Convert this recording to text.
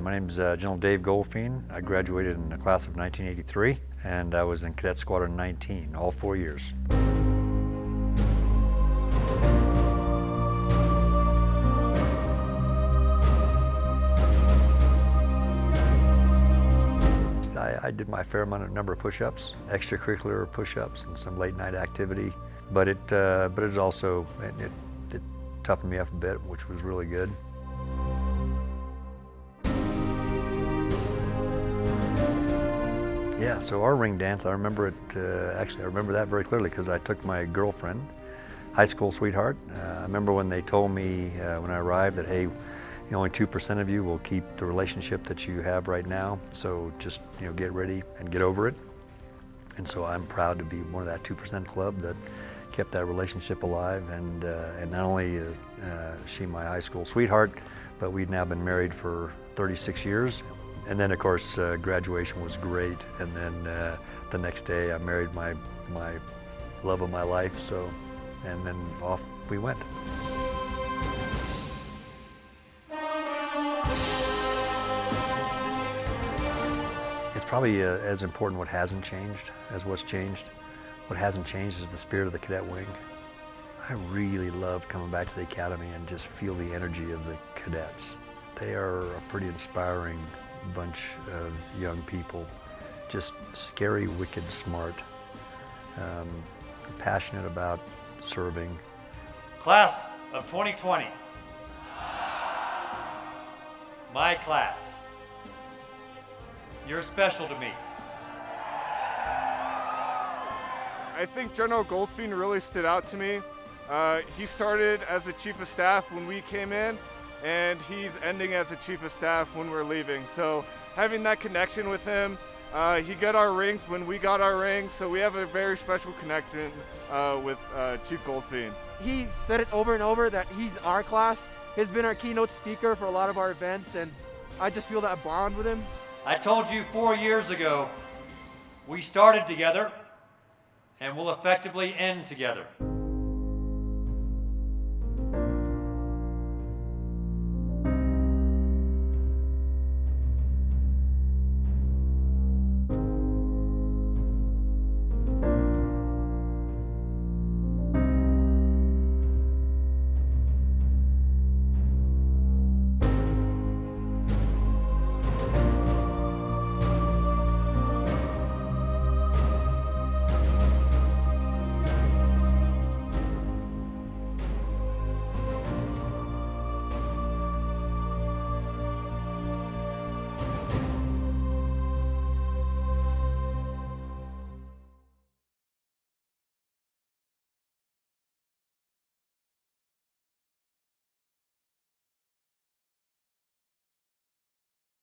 My name is General Dave Goldfein. I graduated in the class of 1983, and I was in Cadet Squadron 19 all 4 years. I did my fair number of push-ups, extracurricular push-ups, and some late-night activity. But it also toughened me up a bit, which was really good. Yeah, so our ring dance, I remember it, actually I remember that very clearly because I took my girlfriend, high school sweetheart. I remember when they told me when I arrived that, hey, only 2% of you will keep the relationship that you have right now, so just get ready and get over it. And so I'm proud to be one of that 2% club that kept that relationship alive, and not only is she my high school sweetheart, but we've now been married for 36 years. And then of course graduation was great, and then the next day I married my love of my life, and then off we went. It's probably as important what hasn't changed as what's changed. What hasn't changed is the spirit of the cadet wing. I really loved coming back to the academy and just feel the energy of the cadets. They are a pretty inspiring bunch of young people, just scary, wicked, smart, passionate about serving. Class of 2020, my class. You're special to me. I think General Goldfein really stood out to me. He started as a Chief of Staff when we came in, and he's ending as a Chief of Staff when we're leaving. So having that connection with him, he got our rings when we got our rings, so we have a very special connection with Chief Goldfein. He said it over and over that he's our class. He's been our keynote speaker for a lot of our events, and I just feel that bond with him. I told you 4 years ago, we started together and will effectively end together.